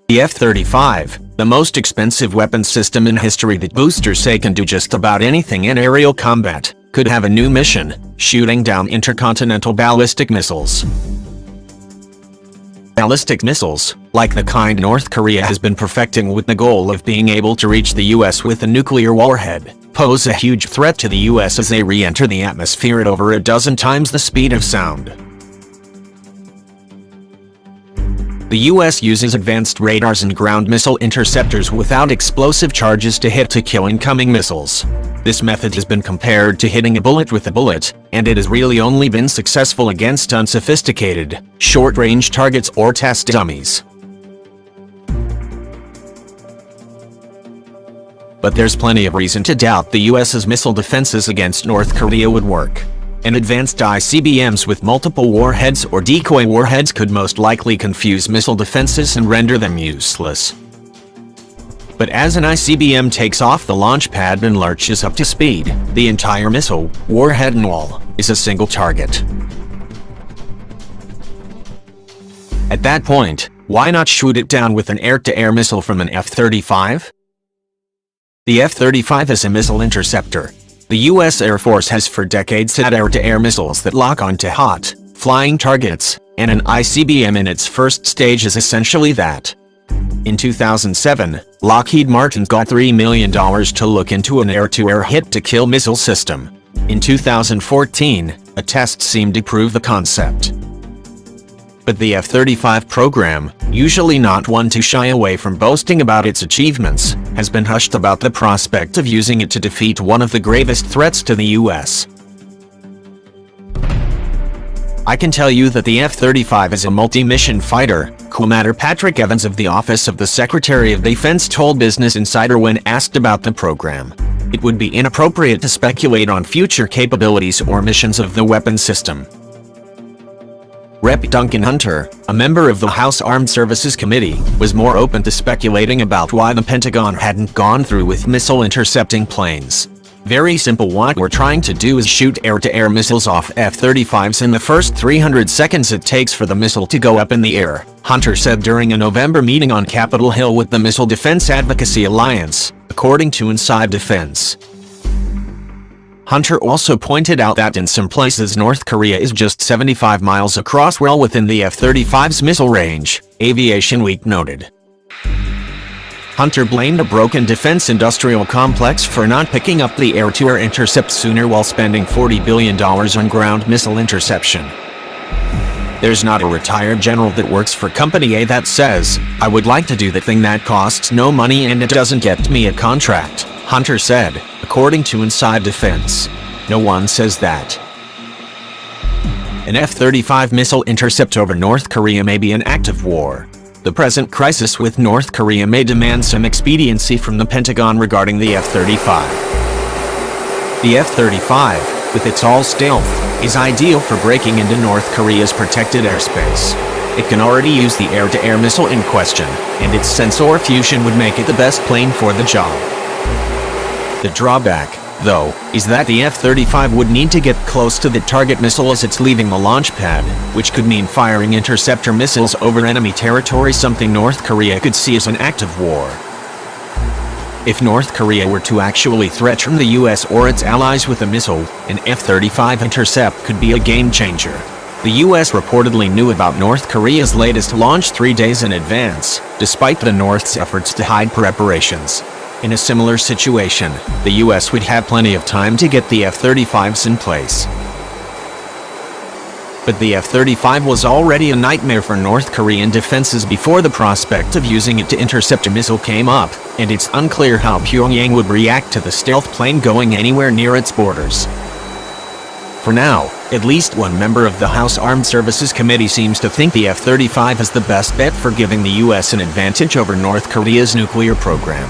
The F-35, the most expensive weapons system in history that boosters say can do just about anything in aerial combat, could have a new mission, shooting down intercontinental ballistic missiles. Ballistic missiles, like the kind North Korea has been perfecting with the goal of being able to reach the US with a nuclear warhead, pose a huge threat to the US as they re-enter the atmosphere at over a dozen times the speed of sound. The US uses advanced radars and ground missile interceptors without explosive charges to hit to kill incoming missiles. This method has been compared to hitting a bullet with a bullet, and it has really only been successful against unsophisticated, short-range targets or test dummies. But there's plenty of reason to doubt the US's missile defenses against North Korea would work. And advanced ICBMs with multiple warheads or decoy warheads could most likely confuse missile defenses and render them useless. But as an ICBM takes off the launch pad and lurches up to speed, the entire missile, warhead and all, is a single target. At that point, why not shoot it down with an air-to-air missile from an F-35? The F-35 is a missile interceptor. The U.S. Air Force has for decades had air-to-air missiles that lock onto hot, flying targets, and an ICBM in its first stage is essentially that. In 2007, Lockheed Martin got $3 million to look into an air-to-air hit-to-kill missile system. In 2014, a test seemed to prove the concept. But the F-35 program, usually not one to shy away from boasting about its achievements, has been hushed about the prospect of using it to defeat one of the gravest threats to the U.S. I can tell you that the F-35 is a multi-mission fighter, Commander Patrick Evans of the Office of the Secretary of Defense told Business Insider when asked about the program. It would be inappropriate to speculate on future capabilities or missions of the weapon system. Rep. Duncan Hunter, a member of the House Armed Services Committee, was more open to speculating about why the Pentagon hadn't gone through with missile intercepting planes. Very simple, what we're trying to do is shoot air-to-air missiles off F-35s in the first 300 seconds it takes for the missile to go up in the air, Hunter said during a November meeting on Capitol Hill with the Missile Defense Advocacy Alliance, according to Inside Defense. Hunter also pointed out that in some places North Korea is just 75 miles across, well within the F-35's missile range, Aviation Week noted. Hunter blamed a broken defense industrial complex for not picking up the air-to-air intercept sooner while spending $40 billion on ground missile interception. There's not a retired general that works for Company A that says, "I would like to do the thing that costs no money and it doesn't get me a contract," Hunter said, according to Inside Defense. No one says that. An F-35 missile intercept over North Korea may be an act of war. The present crisis with North Korea may demand some expediency from the Pentagon regarding the F-35. The F-35, with its all-stealth, is ideal for breaking into North Korea's protected airspace. It can already use the air-to-air missile in question, and its sensor fusion would make it the best plane for the job. The drawback, though, is that the F-35 would need to get close to the target missile as it's leaving the launch pad, which could mean firing interceptor missiles over enemy territory, something North Korea could see as an act of war. If North Korea were to actually threaten the US or its allies with a missile, an F-35 intercept could be a game-changer. The US reportedly knew about North Korea's latest launch 3 days in advance, despite the North's efforts to hide preparations. In a similar situation, the US would have plenty of time to get the F-35s in place. But the F-35 was already a nightmare for North Korean defenses before the prospect of using it to intercept a missile came up, and it's unclear how Pyongyang would react to the stealth plane going anywhere near its borders. For now, at least one member of the House Armed Services Committee seems to think the F-35 is the best bet for giving the US an advantage over North Korea's nuclear program.